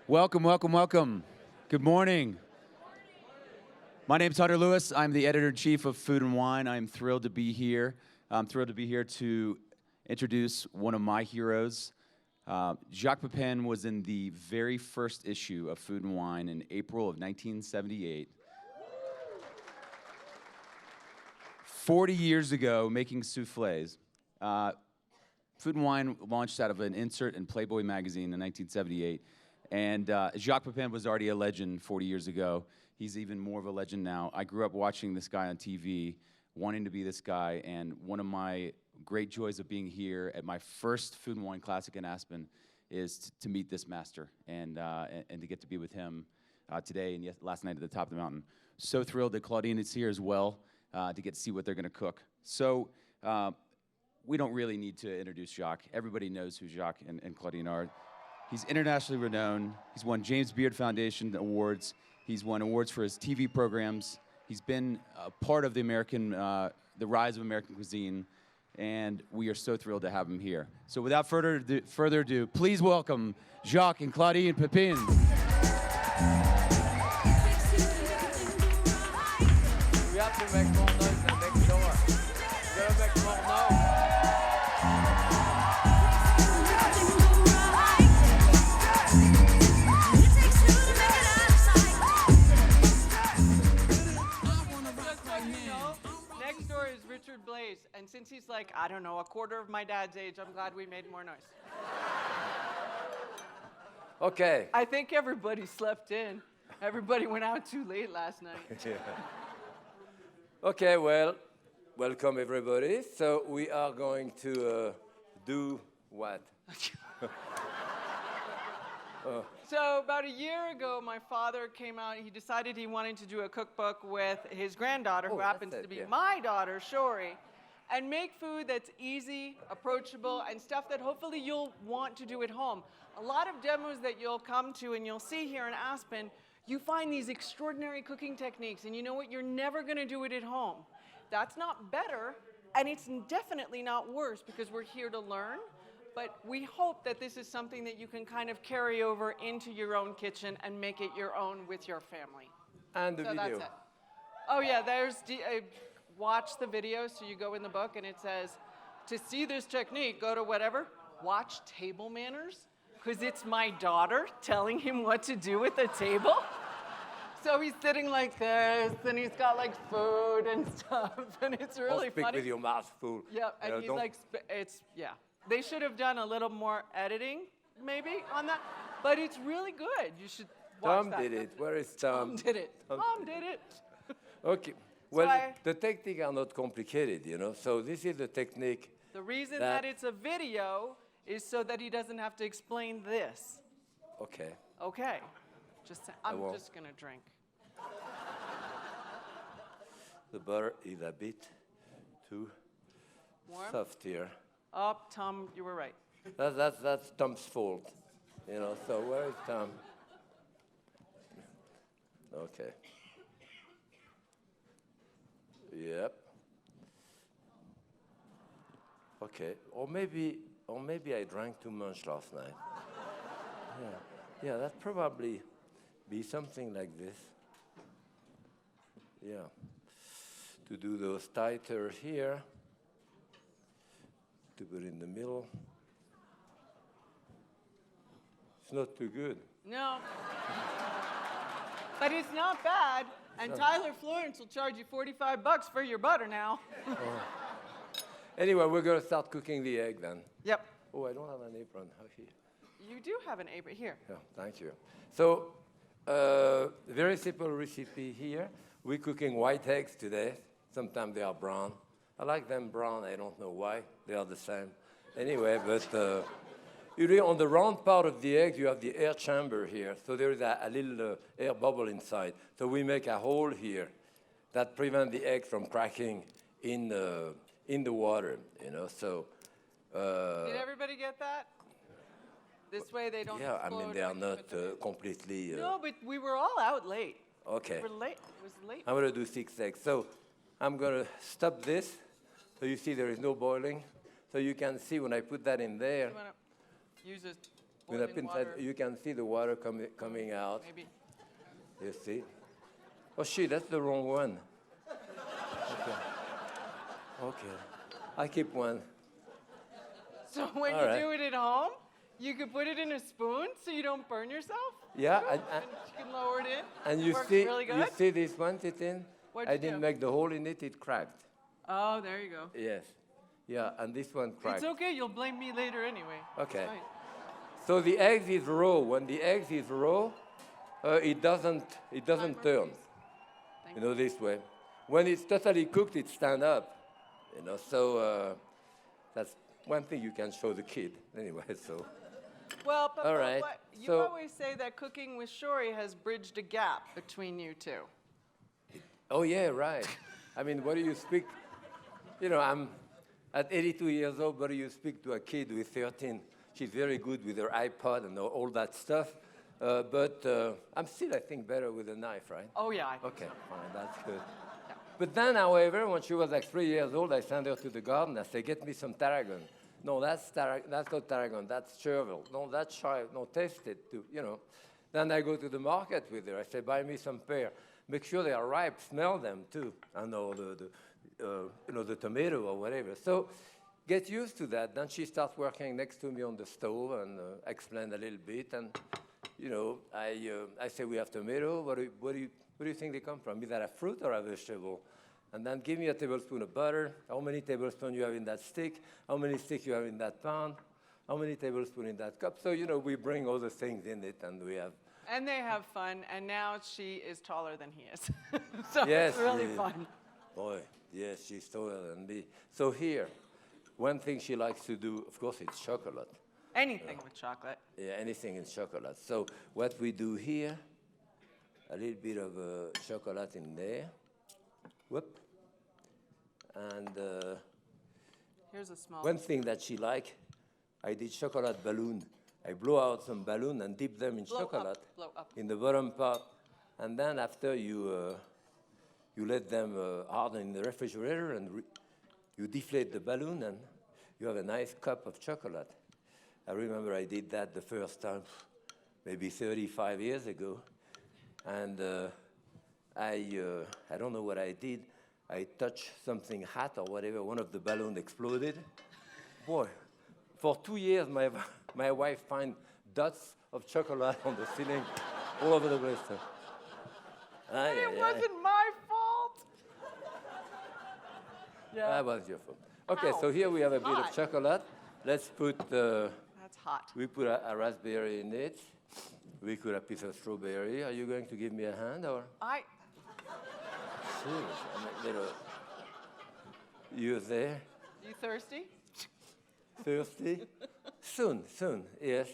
Welcome, welcome, welcome. Good morning. My name's Hunter Lewis. I'm the editor-in-chief of Food and Wine. I'm thrilled to be here. I'm thrilled to be here to introduce one of my heroes. Jacques Pepin was in the very first issue of Food and Wine in April of 1978. 40 years ago, making soufflés. Food and Wine launched out of an insert in Playboy magazine in 1978. And Jacques Pepin was already a legend 40 years ago. He's even more of a legend now. I grew up watching this guy on TV, wanting to be this guy, and one of my great joys of being here at my first Food and Wine Classic in Aspen is to meet this master and to get to be with him today and last night at the top of the mountain. So thrilled that Claudine is here as well to get to see what they're going to cook. So we don't really need to introduce Jacques. Everybody knows who Jacques and Claudine are. He's internationally renowned. He's won James Beard Foundation awards. He's won awards for his TV programs. He's been a part of the rise of American cuisine, and we are so thrilled to have him here. So without further ado, please welcome Jacques and Claudine Pepin. We have to make more noise than next door. We gotta make more noise. And since he's like, I don't know, a quarter of my dad's age, I'm glad we made more noise. Okay. I think everybody slept in. Everybody went out too late last night. Yeah. Okay, well, welcome everybody. So we are going to do what? So about a year ago, my father came out. He decided he wanted to do a cookbook with his granddaughter, who happens to be my daughter, Shori, and make food that's easy, approachable, and stuff that hopefully you'll want to do at home. A lot of demos that you'll come to and you'll see here in Aspen, you find these extraordinary cooking techniques, and you know what? You're never going to do it at home. That's not better, and it's definitely not worse, because we're here to learn. But we hope that this is something that you can kind of carry over into your own kitchen and make it your own with your family. And the video. That's it. Oh yeah, there's, watch the video. So you go in the book and it says, to see this technique, go to whatever, watch table manners, because it's my daughter telling him what to do with the table. So he's sitting like this, and he's got like food and stuff, and it's really speak funny. with your mouth full. Yeah, and he's like, yeah. They should have done a little more editing, maybe, on that. But it's really good. You should watch that. Tom did it. Where is Tom? Tom did it. Tom did it. Okay. Well, the techniques are not complicated, you know. So this is the technique. The reason that it's a video is so that he doesn't have to explain this. Okay. Okay. I'm just going to drink. The butter is a bit too soft here. Oh, Tom, you were right. That's Tom's fault, you know. So where is Tom? Okay. Yep. Okay. Or maybe I drank too much last night. Yeah. That probably be something like this. Yeah. To do those tighter here. To put in the middle. It's not too good. No. But it's not bad. And Tyler Florence will charge you $45 for your butter now. Anyway, we're going to start cooking the egg then. Yep. Oh, I don't have an apron. You do have an apron here. Yeah, thank you. So, very simple recipe here. We're cooking white eggs today. Sometimes they are brown. I like them brown. I don't know why. They are the same. Anyway, but usually on the round part of the egg, you have the air chamber here. So there is a little air bubble inside. So we make a hole here that prevents the egg from cracking in the water, you know. So. Did everybody get that? This way they don't. Yeah, I mean they are not completely. No, but we were all out late. Okay. We were late. It was late. I'm gonna do 6 eggs. So I'm gonna stop this. So you see there is no boiling. So you can see when I put that in there. You want to use a With a boiling pin water. you can see the water coming out. Maybe. You see? Oh, shit, that's the wrong one. Okay. Okay. I keep one. So when All you right. do it at home, you could put it in a spoon so you don't burn yourself. Yeah, and you can lower it in. and you Works see, really you good. see this one, Titin? What'd I you didn't do? make the hole in it, it cracked. Oh, there you go. Yes. Yeah, and this one cracked. It's okay. You'll blame me later anyway. Okay. It's fine. So the eggs is raw. When the eggs is raw, it doesn't turn. Thank You know, this way. When it's totally cooked, it stand up. You know, so that's one thing you can show the kid. Anyway, so. Well, but, All right, you so- always say that cooking with Shori has bridged a gap between you two. Oh yeah, right. I mean, what do you speak? You know, I'm at 82 years old. What do you speak to a kid with 13? She's very good with her iPod and all that stuff. But I'm still, I think, better with a knife, right? Oh yeah. I think Okay, so. fine, that's good. But then, however, when she was like 3 years old, I sent her to the garden. I said, get me some tarragon. No, that's not tarragon, that's chervil. No, that's chive. No, taste it too, you know. Then I go to the market with her. I say, buy me some pear. Make sure they are ripe, smell them too. I know the tomato or whatever. So get used to that. Then she starts working next to me on the stove and explain a little bit. And, you know, I say, we have tomato. Where do you think they come from? Is that a fruit or a vegetable? And then give me a tablespoon of butter. How many tablespoons you have in that stick? How many sticks you have in that pan? How many tablespoons in that cup? So, you know, we bring all the things in it, and we have. And they have fun, and now she is taller than he is. So Yes, it's really yeah. fun. Boy, yes, she's taller than me. So here, one thing she likes to do, of course, it's chocolate. Anything with chocolate. Yeah, anything in chocolate. So what we do here, a little bit of chocolate in there. Whoop. And Here's a small. one thing that she liked, I did chocolate balloon. I blow out some balloon and dip them in chocolate Blow up. in the bottom part. And then after you let them harden in the refrigerator and you deflate the balloon and you have a nice cup of chocolate. I remember I did that the first time, maybe 35 years ago. And I don't know what I did. I touched something hot or whatever. One of the balloons exploded. Boy, for 2 years, my wife found dots of chocolate on the ceiling all over the place. It wasn't my fault. Yeah. That was your fault. Okay, Ow, so here we have a bit hot. of chocolate. Let's put, That's hot. we put a raspberry in it. We put a piece of strawberry. Are you going to give me a hand or? Sure, I'm a little. You there? You thirsty? Thirsty? Soon, yes.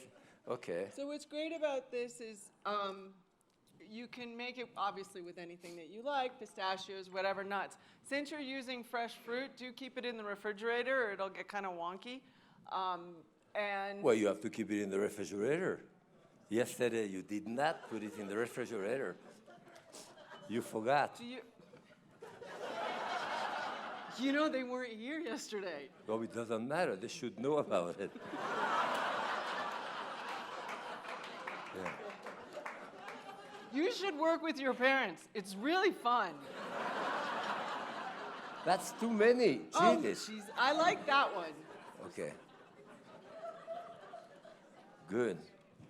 Okay. So what's great about this is you can make it obviously with anything that you like, pistachios, whatever nuts. Since you're using fresh fruit, do keep it in the refrigerator or it'll get kind of wonky. And Well, you have to keep it in the refrigerator. Yesterday you did not put it in the refrigerator. You forgot. do you? You know they weren't here yesterday. Oh, it doesn't matter. They should know about it. Yeah. You should work with your parents. It's really fun. That's too many. Oh, Jesus. jeez. I like that one. Okay. Good.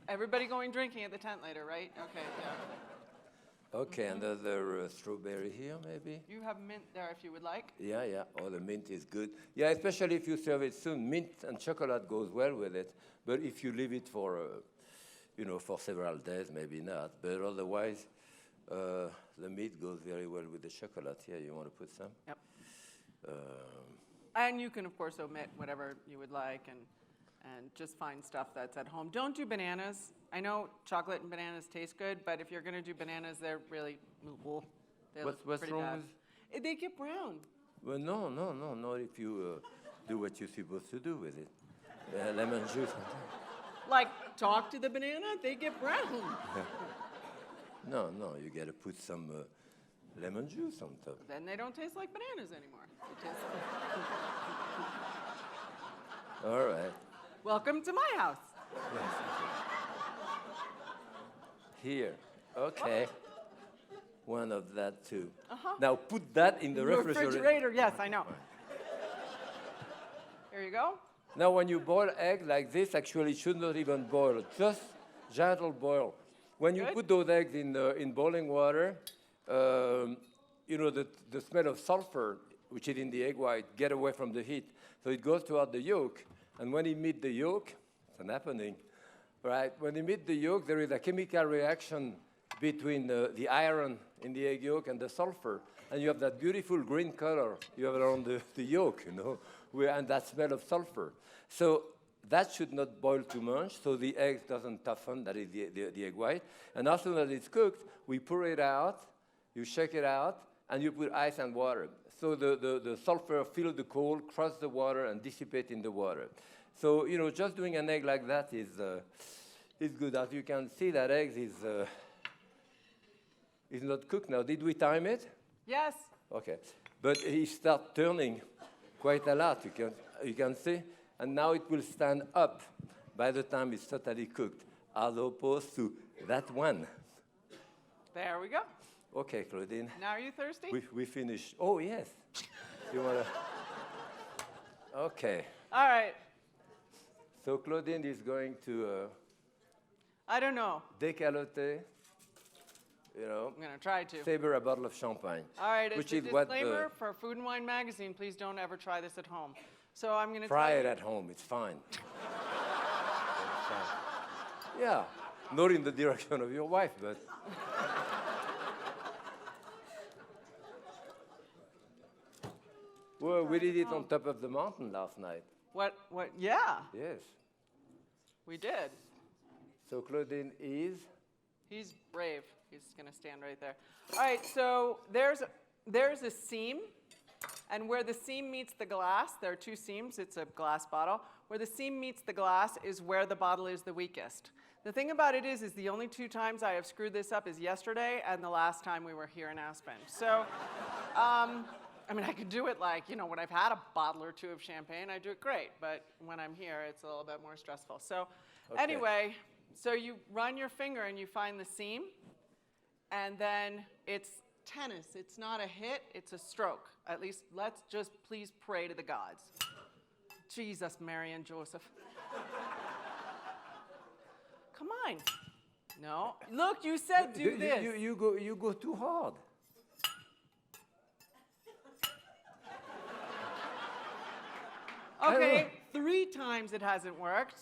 Everybody going drinking at the tent later, right? Okay, yeah. Okay, another strawberry here, maybe? You have mint there if you would like. Yeah. Oh, the mint is good. Yeah, especially if you serve it soon. Mint and chocolate goes well with it. But if you leave it for, for several days, maybe not. But otherwise, the meat goes very well with the chocolate. Here, you want to put some? Yep. And you can, of course, omit whatever you would like and just find stuff that's at home. Don't do bananas. I know chocolate and bananas taste good, but if you're going to do bananas, they're really, they look What's pretty wrong bad. with? They get brown. Well, no. Not if you do what you're supposed to do with it. Lemon juice. Like, talk to the banana, they get brown. No, you got to put some lemon juice on top. Then they don't taste like bananas anymore. They taste like... All right. Welcome to my house. Here. Okay. One of that too. Now put that in the refrigerator. Yes, I know. Here you go. Now when you boil egg like this, actually it should not even boil, just gentle boil. When you put those eggs in boiling water, you know, the smell of sulfur, which is in the egg white, get away from the heat. So it goes throughout the yolk, and when you meet the yolk, it's an happening, right? When you meet the yolk, there is a chemical reaction between the iron in the egg yolk and the sulfur, and you have that beautiful green color you have around the yolk, you know, and that smell of sulfur. So that should not boil too much, so the egg doesn't toughen, that is the egg white. And as soon as it's cooked, we pour it out, you shake it out, and you put ice and water. So the sulfur fills the coal, crosses the water, and dissipates in the water. So, you know, just doing an egg like that is good. As you can see, that egg is not cooked now. Did we time it? Yes. Okay. But it starts turning quite a lot, you can see. And now it will stand up by the time it's totally cooked, as opposed to that one. There we go. Okay, Claudine. Now are you thirsty? We finished. Oh, yes. You want to? Okay. All right. So Claudine is going to I don't know. décaloter, you know, I'm going to try to. savor a bottle of champagne. All right, as which a is what disclaimer for Food and Wine Magazine, please don't ever try this at home. So I'm going to try it at home. It's fine. Yeah, not in the direction of your wife, but. Well, we did it on top of the mountain last night. What, yeah, Yes. we did. So Claudine is. He's brave. He's going to stand right there. All right, so there's a seam, and where the seam meets the glass, there are two seams. It's a glass bottle. Where the seam meets the glass is where the bottle is the weakest. The thing about it is the only two times I have screwed this up is yesterday and the last time we were here in Aspen. So, I mean, I could do it like, you know, when I've had a bottle or two of champagne, I do it great. But when I'm here, it's a little bit more stressful. So anyway, so you run your finger and you find the seam. And then it's tennis. It's not a hit, it's a stroke. At least let's just please pray to the gods. Jesus, Mary, and Joseph. Come on. No. Look, you said do this. You go too hard. Okay, 3 times it hasn't worked.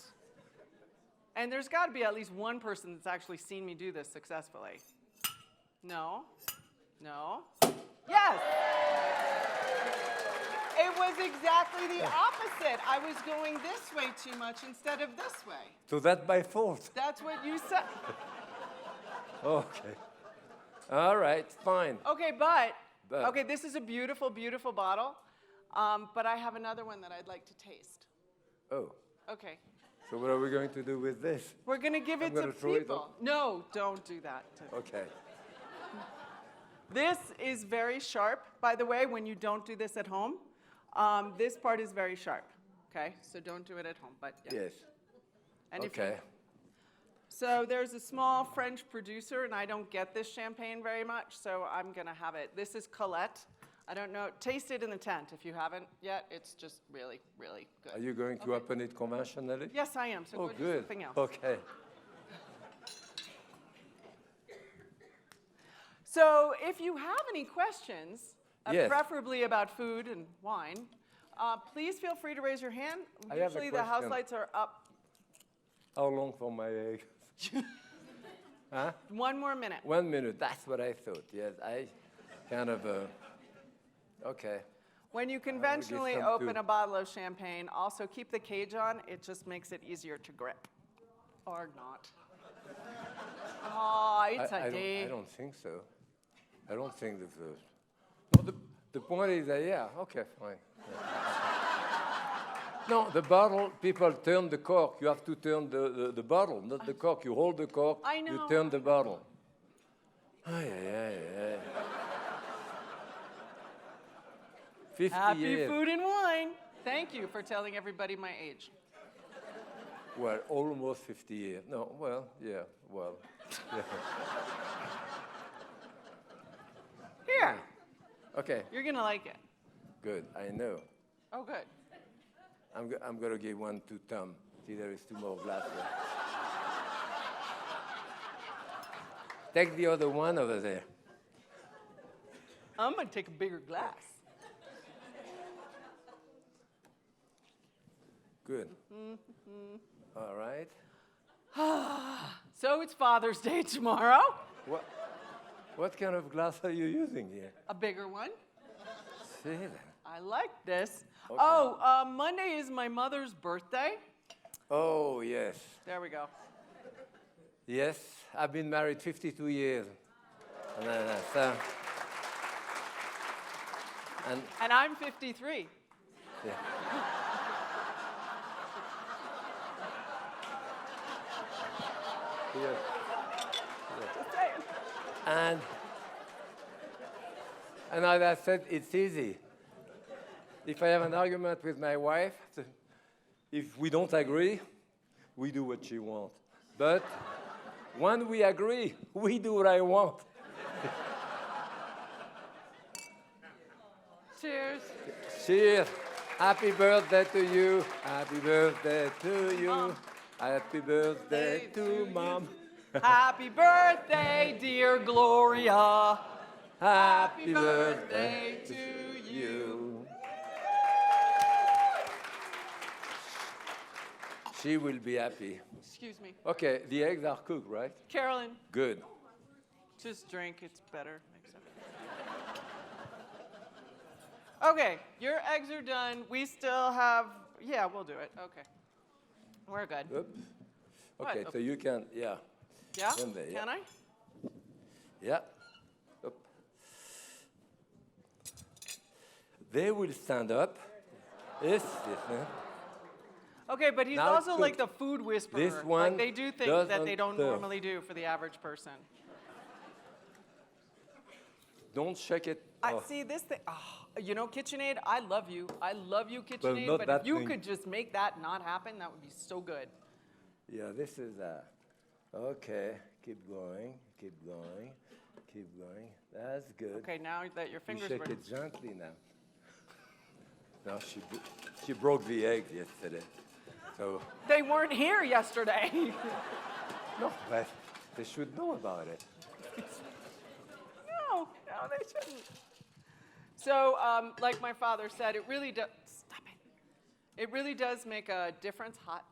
And there's got to be at least one person that's actually seen me do this successfully. No. No. Yes! It was exactly the opposite. I was going this way too much instead of this way. So that's by fault. That's what you said. Okay. All right, fine. Okay, but okay, this is a beautiful, beautiful bottle. But I have another one that I'd like to taste. Oh. Okay. So what are we going to do with this? We're going to give it to people. No, don't do that. Okay. This is very sharp, by the way, when you don't do this at home. This part is very sharp, okay? So don't do it at home, but yeah. Yes. And Okay. So there's a small French producer, and I don't get this champagne very much, so I'm going to have it. This is Colette. I don't know. Taste it in the tent if you haven't yet. It's just really, really good. Are you going to open it conventionally? Yes, I am. So Oh, go do good. something else. Okay. So if you have any questions, Yes. preferably about food and wine, please feel free to raise your hand. I have a Usually the house question. lights are up. How long for my egg? Huh? 1 more minute. 1 minute. That's what I thought. Yes, I kind of. Okay. When you conventionally some open too. a bottle of champagne, also keep the cage on. It just makes it easier to grip. Or not. Oh, it's a day. I don't think so. I don't think that no, the point is that, yeah, okay, fine. Yeah. No, the bottle, people turn the cork. You have to turn the bottle, not the cork. You hold the cork, I know. you turn the bottle. Ay, ay, ay, ay. 50 Happy years. food and wine. Thank you for telling everybody my age. Well, almost 50 years. No, well, yeah, well. Yeah. Here. Okay, You're going to like it. good, I know. Oh, good. I'm going to give one to Tom. See, there is 2 more glasses. Take the other one over there. I'm going to take a bigger glass. Good. All right. So it's Father's Day tomorrow. What kind of glass are you using here? A bigger one. See that? I like this. Okay. Oh, Monday is my mother's birthday. Oh, yes. There we go. Yes, I've been married 52 years. So, And I'm 53. yeah. Yeah. Just saying. And as I said, it's easy. If I have an argument with my wife, if we don't agree, we do what she wants. But when we agree, we do what I want. Cheers. Cheers. Happy birthday to you. Happy birthday to you. Mom. Happy birthday to Mom. Happy birthday, dear Gloria. Happy birthday to you. She will be happy. Excuse me. Okay, the eggs are cooked, right? Carolyn, Good. just drink. It's better. Makes sense. Okay, your eggs are done. We still have, yeah, we'll do it. Okay. We're good. Oops. What? Okay, so you can, yeah. Yeah? in there, yeah. Can I? Yeah. Up. They will stand up. Yes, yes. Okay, but he's Now it's also like the cooked. food whisperer. This Like one they do things that doesn't they don't serve. normally do for the average person. Don't shake it. I off. see this thing. Oh, you know, KitchenAid, I love you. I love you, not KitchenAid. But that if you thing. could just make that not happen, that would be so good. Yeah, this is okay. Keep going, keep going, keep going. That's good. Okay, now that your You fingers shake were. it gently now. No, she broke the egg yesterday. So, They weren't here yesterday. no, but they should know about it. No, they shouldn't. So, like my father said, it really does. Stop it. It really does make a difference. Hot.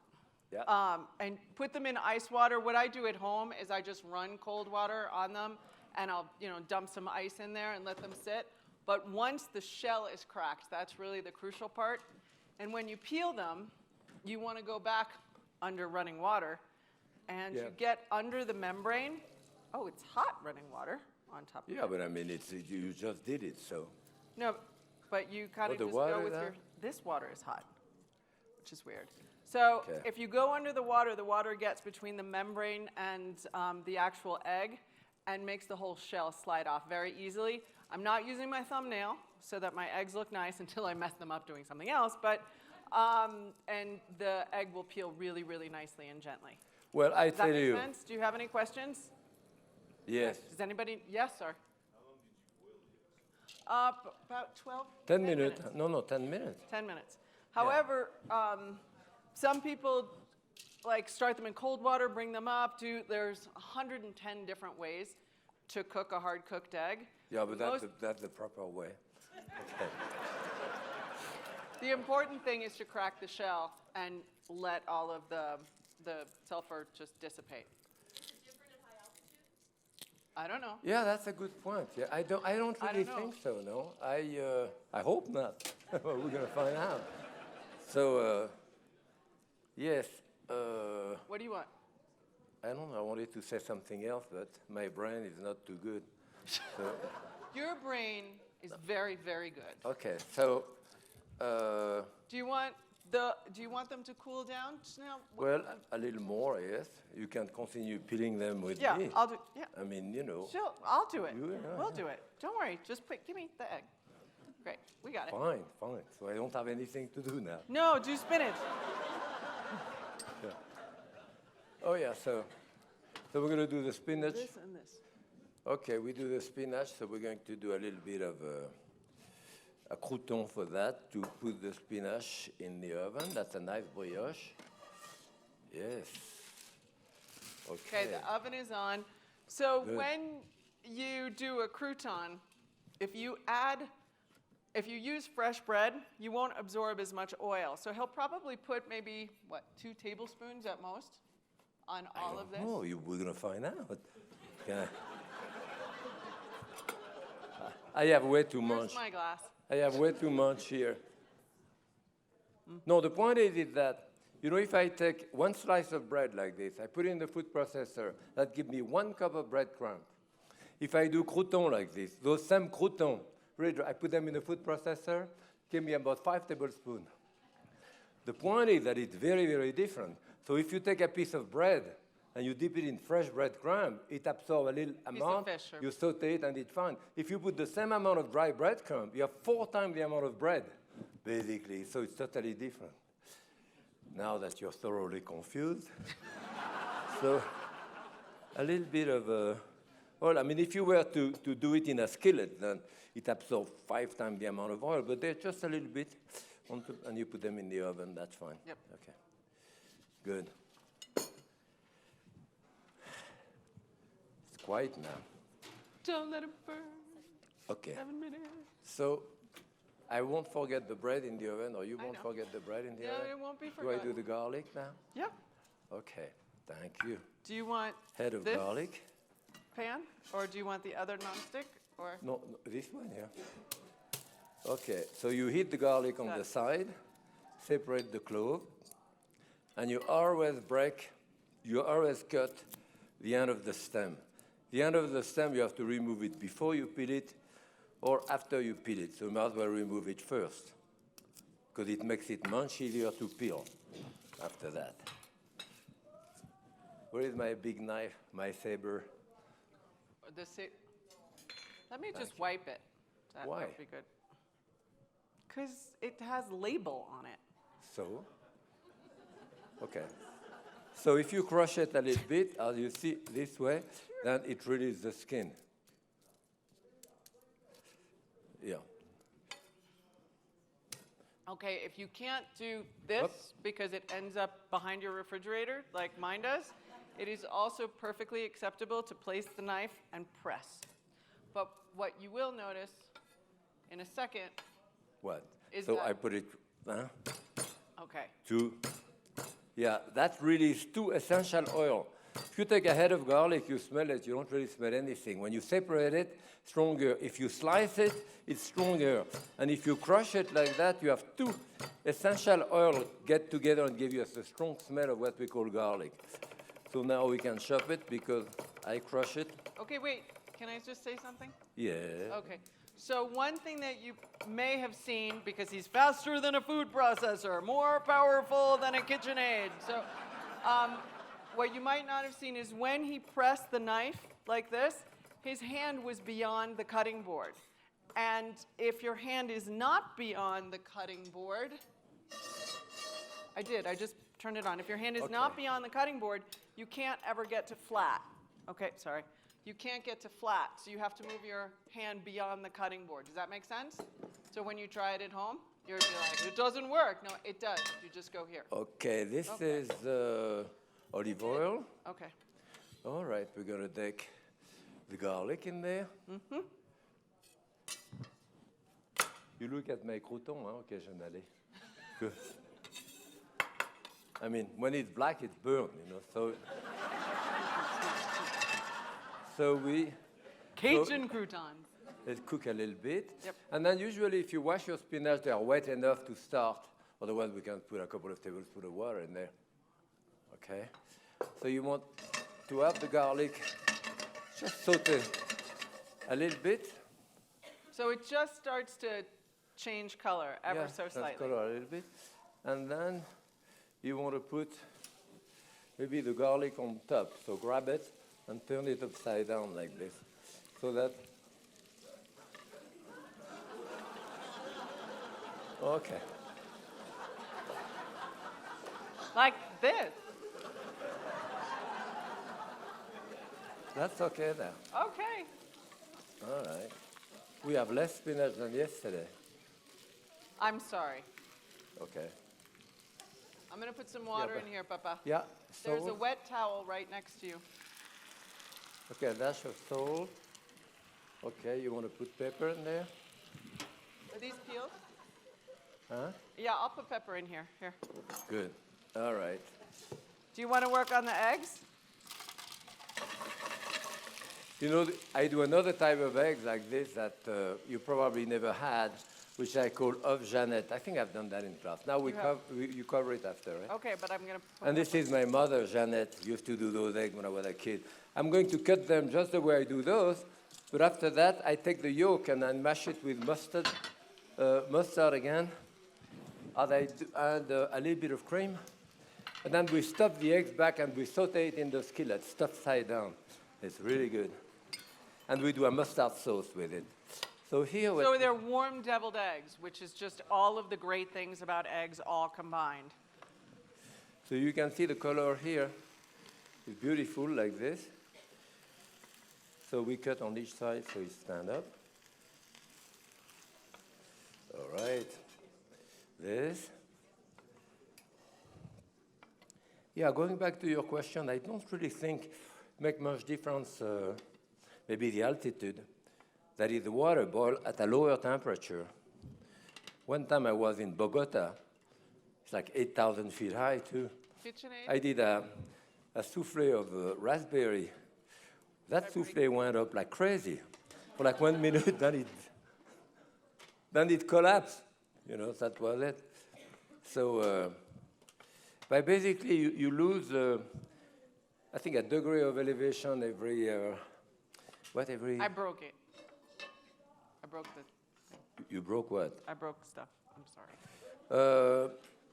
Yeah. And put them in ice water. What I do at home is I just run cold water on them, and I'll dump some ice in there and let them sit. But once the shell is cracked, that's really the crucial part. And when you peel them, you want to go back under running water, and Yeah. you get under the membrane. Oh, it's hot running water on top of it. Yeah, but I mean, you just did it, so. No, but you kind Oh, of the just water go with is your. hot? This water is hot, which is weird. So Okay. if you go under the water gets between the membrane and the actual egg and makes the whole shell slide off very easily. I'm not using my thumbnail so that my eggs look nice until I mess them up doing something else, but and the egg will peel really, really nicely and gently. Well, I Does that tell make you. sense? Do you have any questions? Yes. Does anybody? Yes, sir. About 12? 10 minutes. No, 10 minutes. 10 minutes. However, some people start them in cold water, bring them up. There's 110 different ways to cook a hard-cooked egg. Yeah, but that's the proper way. Okay. The important thing is to crack the shell and let all of the sulfur just dissipate. I don't know. Yeah, that's a good point. Yeah, I don't really know. think so. No, I hope not. We're gonna find out. So, yes. What do you want? I don't know. I wanted to say something else, but my brain is not too good. So, Your brain is very, very good. okay. So, Do you want them to cool down just now? well, a little more. Yes, you can continue peeling them with Yeah, me. I'll do. Yeah. I mean, Sure, I'll do it. Yeah. We'll do it. Don't worry. Just give me the egg. Great, we got it. Fine. So I don't have anything to do now. No, do spinach. Yeah. Oh, yeah, so we're going to do the spinach. This and this. Okay, we do the spinach, so we're going to do a little bit of a crouton for that, to put the spinach in the oven. That's a nice brioche. Yes. Okay, the oven is on. So Good. when you do a crouton, if you use fresh bread, you won't absorb as much oil. So he'll probably put maybe, 2 tablespoons at most on all of this? Oh, we're going to find out. Can I have way too much. Where's my glass? I have way too much here. No, the point is that, if I take one slice of bread like this, I put it in the food processor, that gives me 1 cup of breadcrumb. If I do croutons like this, those same croutons, I put them in the food processor, give me about 5 tablespoons. The point is that it's very, very different. So if you take a piece of bread and you dip it in fresh breadcrumb, it absorbs a little amount, fish, you saute it, and it's fine. If you put the same amount of dry breadcrumb, you have 4 times the amount of bread, basically. So it's totally different. Now that you're thoroughly confused. So a little bit of if you were to do it in a skillet, then it absorbs 5 times the amount of oil, but they're just a little bit, and you put them in the oven, that's fine. Yep. Okay. Good. It's quiet now. Don't let it burn. Okay. 7 minutes. So I won't forget the bread in the oven, or you won't know. forget the bread in the Yeah, oven? it won't be Do I forgotten. do the garlic now? Yeah. Okay, thank you. Do you want Head of this garlic. pan, or do you want the other nonstick? Or No, this one, yeah. Okay, so you heat the garlic on the side, separate the clove, and you always cut the end of the stem. The end of the stem, you have to remove it before you peel it or after you peel it. So you might as well remove it first, because it makes it much easier to peel after that. Where is my big knife, my saber? Let me just wipe it. That Why? would be good. Because it has label on it. So? Okay. So if you crush it a little bit, as you see this way, then it releases the skin. Yeah. Okay, if you can't do this Whoops. because it ends up behind your refrigerator, like mine does, it is also perfectly acceptable to place the knife and press. But what you will notice in a second, What? Is So that- I put it, okay, yeah, that really is 2 essential oil. If you take a head of garlic, you smell it, you don't really smell anything. When you separate it, stronger. If you slice it, it's stronger. And if you crush it like that, you have 2 essential oils get together and give you a strong smell of what we call garlic. So now we can chop it because I crush it. okay, wait, can I just say something? Yeah. Okay, so one thing that you may have seen, because he's faster than a food processor, more powerful than a KitchenAid. So what you might not have seen is when he pressed the knife like this, his hand was beyond the cutting board. And if your hand is not beyond the cutting board, I just turned it on. If your hand is not Okay. beyond the cutting board, you can't ever get to flat. Okay, sorry. You can't get to flat, so you have to move your hand beyond the cutting board. Does that make sense? So when you try it at home, you'll be like, it doesn't work. No, it does. You just go here. Okay, this Okay. is olive oil. Okay. All right, we're going to take the garlic in there. Mm-hmm. You look at my croutons, occasionally. Good. I mean, when it's black, it's burned, so we Cajun croutons. let cook a little bit. Yep. And then usually if you wash your spinach, they are wet enough to start. Otherwise, we can put a couple of tablespoons of water in there. Okay? So you want to have the garlic just saute a little bit. So it just starts to change color ever so just slightly. color a little bit. And then you want to put maybe the garlic on top. So grab it and turn it upside down like this. So that, okay. Like this. That's okay now. Okay. All right. We have less spinach than yesterday. I'm sorry. Okay. I'm going to put some water but- in here, Papa. Yeah. There's a Salt. wet towel right next to you. Okay, a dash of salt. Okay, you want to put pepper in there? Are these peeled? Huh? Yeah, I'll put pepper in here. Here. Good. All right. Do you want to work on the eggs? You know, I do another type of eggs like this that you probably never had, which I call œuf Jeannette. I think I've done that in class. Now you cover it after, right? Okay, but I'm going to put And this is my mother, Jeannette, used to do those eggs when I was a kid. I'm going to cut them just the way I do those, but after that, I take the yolk and I mash it with mustard again, and a little bit of cream. And then we stuff the eggs back and we saute it in the skillet, stuffed side down. It's really good. And we do a mustard sauce with it. So here So they're warm deviled eggs, which is just all of the great things about eggs all combined. So you can see the color here is beautiful like this. So we cut on each side so it stand up. All right. This. Yeah, going back to your question, I don't really think it make much difference, maybe the altitude. That is, the water boil at a lower temperature. One time I was in Bogota. It's like 8,000 feet high, too. KitchenAid? I did a souffle of raspberry. That souffle went up like crazy. For like 1 minute, then it collapsed. You know, that was it. So, but basically, you lose, I think, a degree of elevation every, I broke it. I broke the. You broke what? I broke stuff. I'm sorry.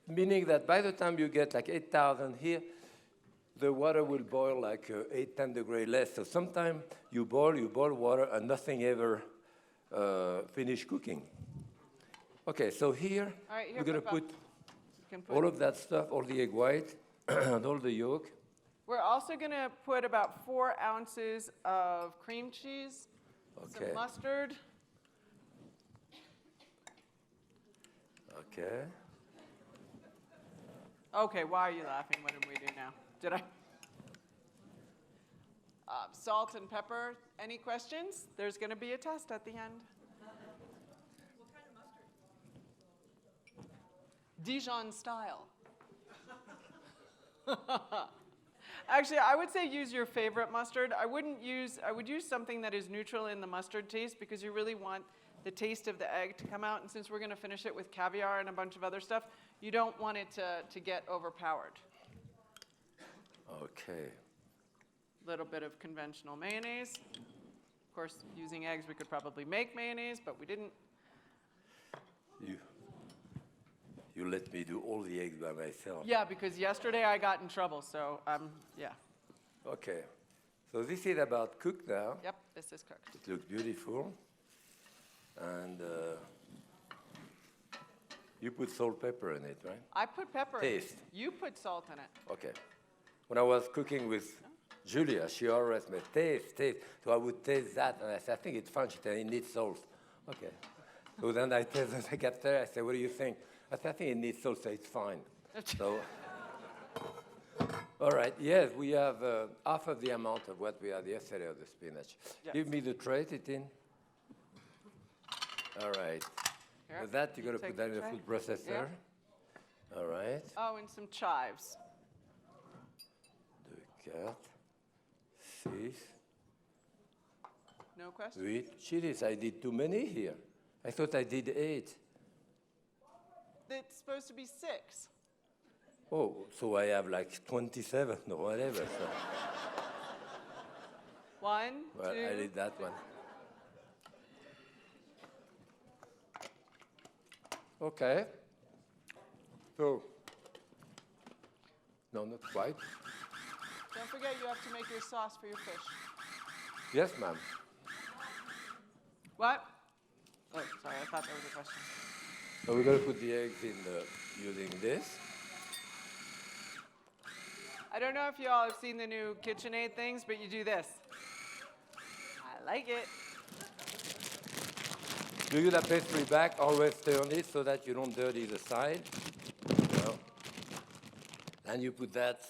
Meaning that by the time you get like 8,000 here, the water will boil like 8, 10 degrees less. So sometimes you boil water and nothing ever finish cooking. Okay, so here, All right, here, we're going to Papa. put You can put. all of that stuff, all the egg white and all the yolk. We're also going to put about 4 ounces of cream cheese, Okay. some mustard. Okay. Okay, why are you laughing? What did we do now? Did I? Salt and pepper. Any questions? There's going to be a test at the end. What kind of mustard? Dijon style. Actually, I would say use your favorite mustard. I would use something that is neutral in the mustard taste because you really want the taste of the egg to come out. And since we're going to finish it with caviar and a bunch of other stuff, you don't want it to get overpowered. Okay. A little bit of conventional mayonnaise. Of course, using eggs, we could probably make mayonnaise, but we didn't. You let me do all the eggs by myself. Yeah, because yesterday I got in trouble, so yeah. Okay. So this is about cooked now. Yep, this is cooked. It looks beautiful. And you put salt, pepper in it, right? I put pepper in Taste. it. You put salt in it. Okay. When I was cooking with Julia, she always made taste. So I would taste that, and I said, I think it's fun. She said, it needs salt. Okay. So then I tasted, I got there, I said, what do you think? I said, I think it needs salt, so it's fine. So, all right, yes, we have half of the amount of what we had yesterday of the spinach. Yes. Give me the tray, Titin. All right. Here, With that, you're you going to take put that in the the tray. food processor. All right. Oh, and some chives. 2, 4, 6, No question? 8. Chilies, I did too many here. I thought I did 8. It's supposed to be 6. Oh, so I have like 27 or whatever. So. 1, Well, 2. I did that one. Okay. So, no, not quite. Don't forget you have to make your sauce for your fish. Yes, ma'am. What? Oh, sorry, I thought there was a question. So we're going to put the eggs in using this. I don't know if you all have seen the new KitchenAid things, but you do this. like it. Do you the pastry back? Always turn it so that you don't dirty the side. No. And you put that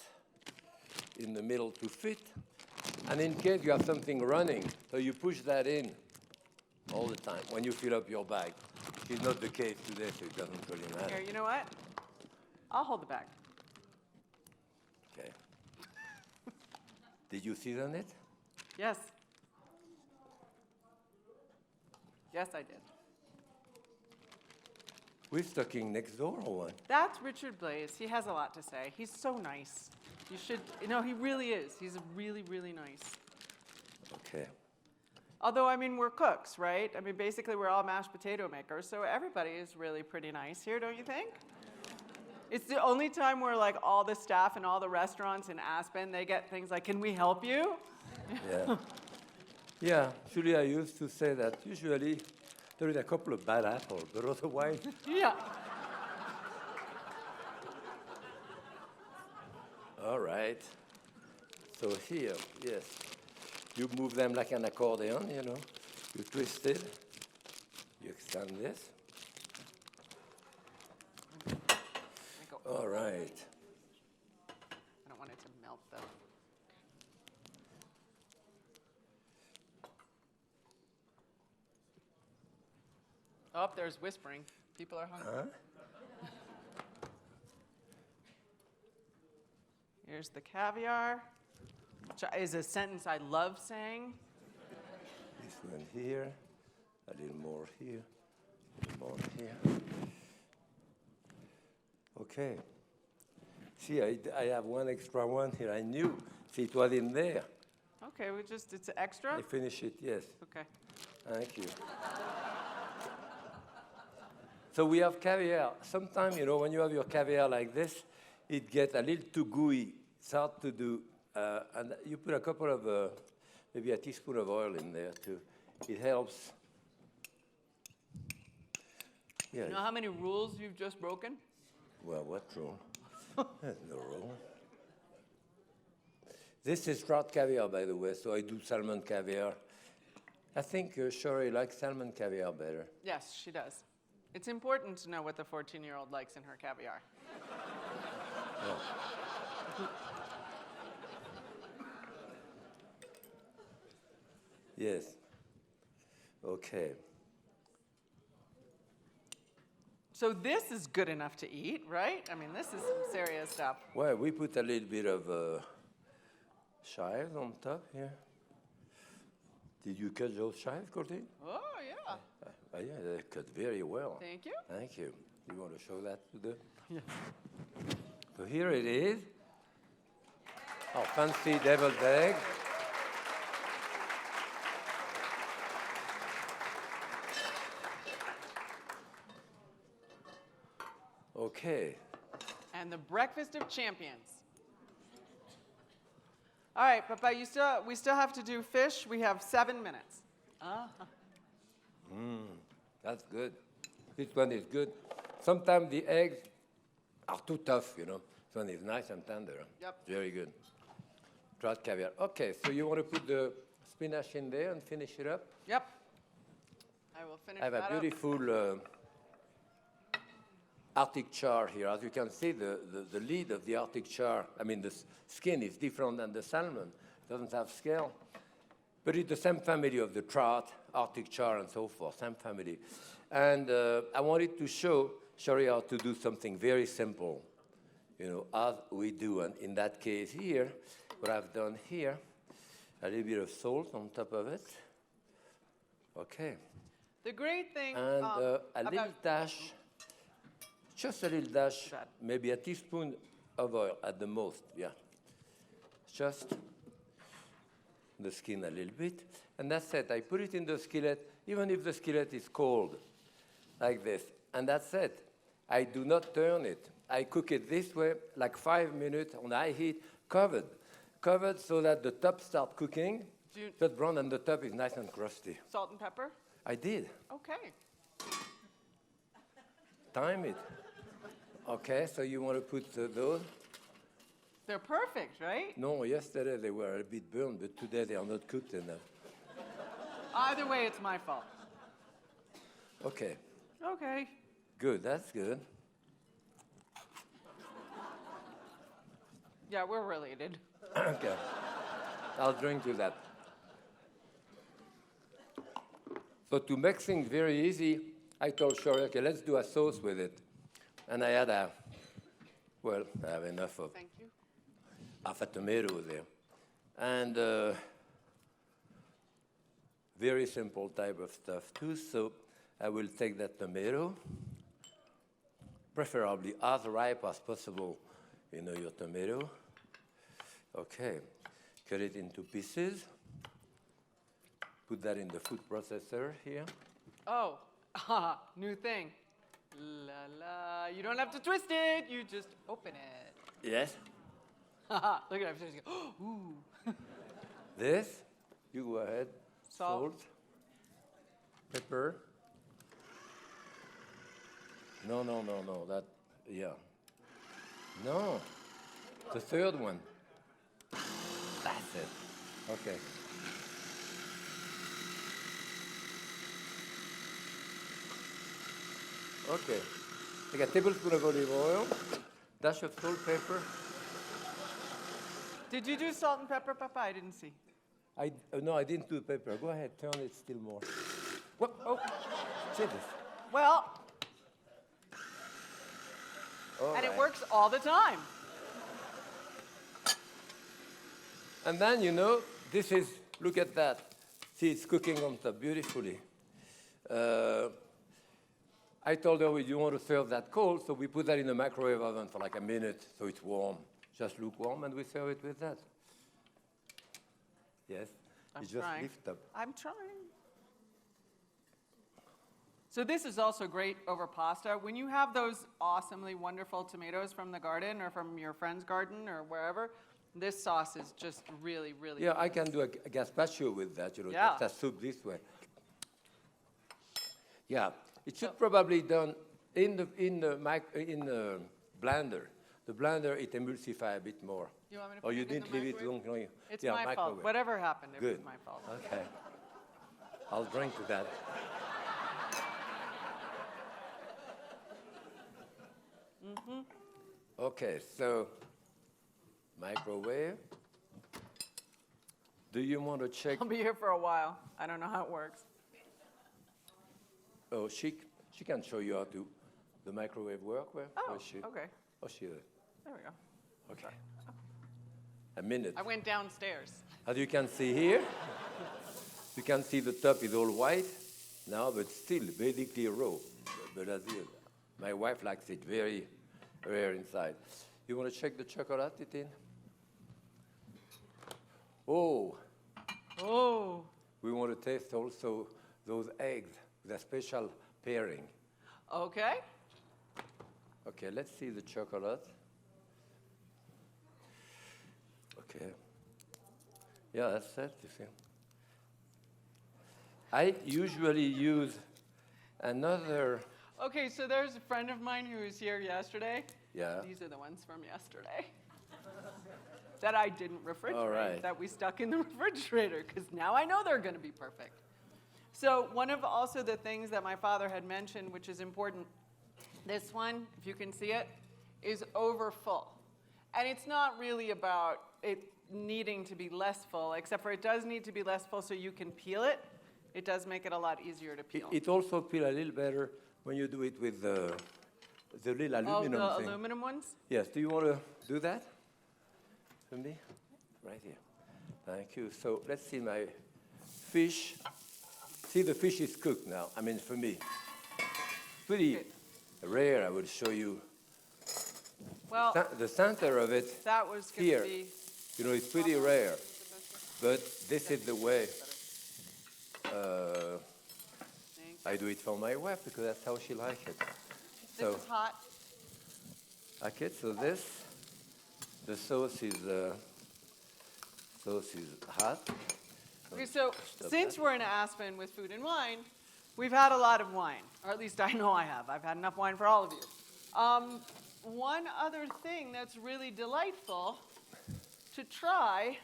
in the middle to fit. And in case you have something running, so you push that in all the time when you fill up your bag. It's not the case today, so it doesn't really matter. Here, you know what? I'll hold the bag. Okay. Did you season it? Yes. Yes, I did. We're stocking next door or what? That's Richard Blaze. He has a lot to say. He's so nice. You should, he really is. He's really, really nice. Okay. Although, I mean, we're cooks, right? I mean, basically, we're all mashed potato makers, so everybody is really pretty nice here, don't you think? It's the only time where, like, all the staff and all the restaurants in Aspen, they get things like, can we help you? Yeah. Yeah, actually, I used to say that usually there is a couple of bad apples, but otherwise, Yeah. all right. So here, yes, you move them like an accordion, you know. You twist it, you extend this. All right. I don't want it to melt, though. Oh, there's whispering. People are hungry. Huh? Here's the caviar, which is a sentence I love saying. This one here, a little more here, a little more here. Okay. See, I have one extra one here. I knew. See, it was in there. Okay, it's extra? I finish it, yes. Okay. Thank you. So we have caviar. Sometimes, you know, when you have your caviar like this, it gets a little too gooey. It's hard to do. And you put a couple of, maybe a teaspoon of oil in there too. It helps. Yeah. You know how many rules you've just broken? Well, what rule? There's no rule. This is trout caviar, by the way, so I do salmon caviar. I think Sherry likes salmon caviar better. Yes, she does. It's important to know what the 14-year-old likes in her caviar. Yes. Okay. So this is good enough to eat, right? I mean, this is some serious stuff. Well, we put a little bit of chives on top here. Did you cut those chives, Claudine? Oh, yeah. Yeah, they cut very well. Thank you. Thank you. You want to show that to the? Yeah. So here it is. Our fancy deviled egg. Okay. And the breakfast of champions. All right, Papa, we still have to do fish. We have 7 minutes. That's good. This one is good. Sometimes the eggs are too tough, you know. This one is nice and tender. Yep. Very good. Trout caviar. Okay, so you want to put the spinach in there and finish it up? Yep. I will finish I have that a up. beautiful Arctic Char here. As you can see, the lid of the Arctic Char, I mean, the skin is different than the salmon. It doesn't have scale. But it's the same family of the trout, Arctic Char, and so forth, same family. And I wanted to show Sherry how to do something very simple, you know, as we do. And in that case here, what I've done here, a little bit of salt on top of it. Okay. The great thing And a little about dash, just a little dash, That. maybe a teaspoon of oil at the most, yeah. Just the skin a little bit. And that's it. I put it in the skillet, even if the skillet is cold, like this. And that's it. I do not turn it. I cook it this way, like 5 minutes on high heat, covered. Covered so that the top starts cooking, just brown, and the top is nice and crusty. salt and pepper? I did. Okay. Time it. Okay, so you want to put those? They're perfect, right? No, yesterday they were a bit burned, but today they are not cooked enough. Either way, it's my fault. Okay, Okay. good, that's good. Yeah, we're related. Okay, I'll drink to that. So to make things very easy, I told Shori, okay, let's do a sauce with it. And I had I have enough of Thank you. half a tomato there. And very simple type of stuff too. So I will take that tomato, preferably as ripe as possible, your tomato. Okay, cut it into pieces. Put that in the food processor here. Oh, new thing. La la. You don't have to twist it. You just open it. Yes. Look at it. Ooh. This, you go ahead. Salt. Pepper. No, that, yeah. No, the third one. That's it. Okay. Okay. Take a tablespoon of olive oil, dash of salt, pepper. Did you do salt and pepper, Papa? I didn't see. No, I didn't do pepper. Go ahead, turn it still more. What? Oh, Jesus. Well, All and it right. works all the time. And then, this is, look at that. See, it's cooking on top beautifully. I told her, you want to serve that cold, so we put that in the microwave oven for like a minute so it's warm, just lukewarm, and we serve it with that. Yes? I'm You just trying. lift up. I'm trying. So this is also great over pasta. When you have those awesomely wonderful tomatoes from the garden or from your friend's garden or wherever, this sauce is just really, really Yeah, good. I can do a gazpacho with that, Yeah. just a soup this way. Yeah, it should probably done in the blender. The blender, it emulsify a bit more. You want me to Or put you it in the didn't leave it long. microwave? It's Yeah, my fault. microwave. Whatever happened, it Good. was my fault. Okay. I'll drink to that. Okay, so microwave. Do you want to check? I'll be here for a while. I don't know how it works. Oh, she can show you how to the microwave work. Where Oh, is she? okay. Oh, she. There we go. Okay. A minute. I went downstairs. As you can see here, you can see the top is all white now, but still basically raw. But as my wife likes it very rare inside. You want to check the chocolate it in? Oh, Oh. we want to taste also those eggs with a special pairing. Okay. Okay, let's see the chocolate. Okay. Yeah, that's it, you see. I usually use another, Okay, so there's a friend of mine who was here yesterday. yeah. These are the ones from yesterday that I didn't refrigerate, All right. that we stuck in the refrigerator, because now I know they're going to be perfect. So one of also the things that my father had mentioned, which is important, this one, if you can see it, is over full. And it's not really about it needing to be less full, except for it does need to be less full so you can peel it. It does make it a lot easier to peel. It also feels a little better when you do it with the little aluminum the thing. aluminum ones? Yes, do you want to do that for me? Right here. Thank you. So let's see my fish. See, the fish is cooked now. I mean, for me. Pretty rare, I will show you. Well, The center of it, that was going here. to be... it's pretty rare. But this is the way I do it for my wife, because that's how she likes it. This is hot. Okay, so the sauce is hot. Okay, so Stop since that. we're in Aspen with food and wine, we've had a lot of wine, or at least I know I have. I've had enough wine for all of you. One other thing that's really delightful to try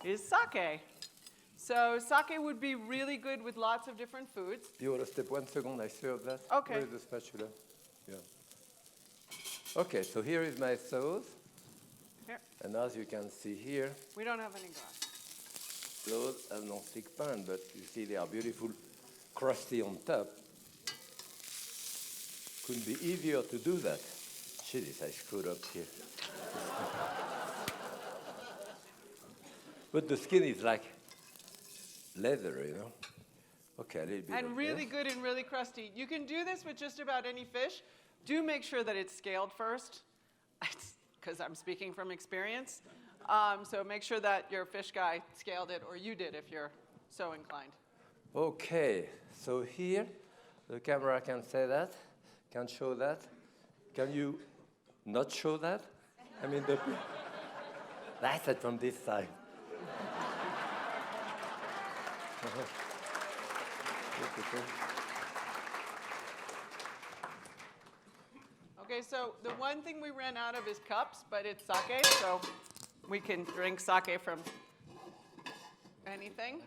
is sake. So sake would be really good with lots of different foods. You want to step 1 second? I serve that. Okay. Where is the spatula? Yeah. Okay, so here is my sauce. Here, And as you can see here, we don't have any glass. those are non-stick pan, but you see they are beautiful, crusty on top. Couldn't be easier to do that. Shit, I screwed up here. But the skin is like leather, you know. Okay, a little bit. And really good and really crusty. You can do this with just about any fish. Do make sure that it's scaled first, because I'm speaking from experience. So make sure that your fish guy scaled it, or you did if you're so inclined. Okay, so here, the camera can say that, can show that. Can you not show that? I mean, that's it from this side. Okay, so the one thing we ran out of is cups, but it's sake, so we can drink sake from anything.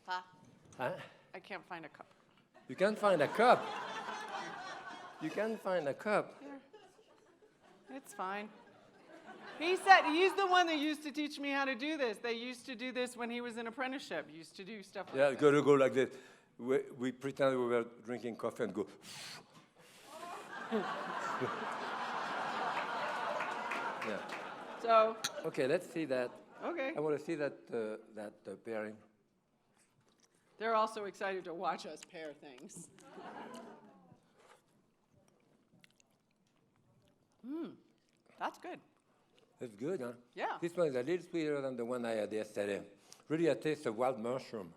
Huh? I can't find a cup. You can't find a cup. You can't find a cup. Here. It's fine. He said he's the one that used to teach me how to do this. They used to do this when he was in apprenticeship. He used to do stuff like Yeah, that. gotta go like this. We pretend we were drinking coffee and go. Yeah. So, Okay, let's see that. okay. I want to see that pairing. They're also excited to watch us pair things. That's good. It's good, huh? Yeah. This one is a little sweeter than the one I had yesterday. Really, I taste a wild mushroom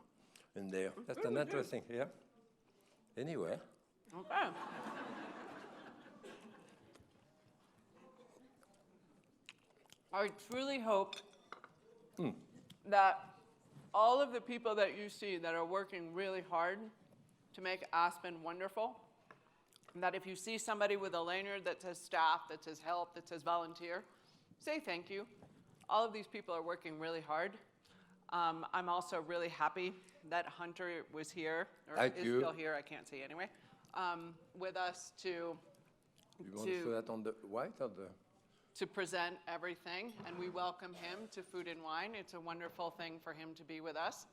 in there. That's an interesting, yeah. Anyway. Okay. I truly hope that all of the people that you see that are working really hard to make Aspen wonderful, that if you see somebody with a lanyard that says staff, that says help, that says volunteer, say thank you. All of these people are working really hard. I'm also really happy that Hunter was here, or Thank is you. still here, I can't see anyway, with us to You want to show that on the white or the? to present everything, and we welcome him to Food and Wine. It's a wonderful thing for him to be with us.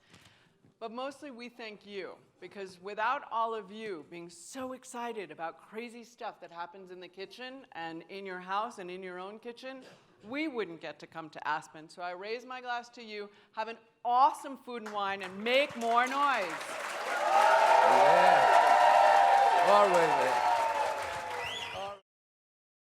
But mostly we thank you, because without all of you being so excited about crazy stuff that happens in the kitchen and in your house and in your own kitchen, we wouldn't get to come to Aspen. So I raise my glass to you. Have an awesome Food and Wine and make more noise. Yeah. Always.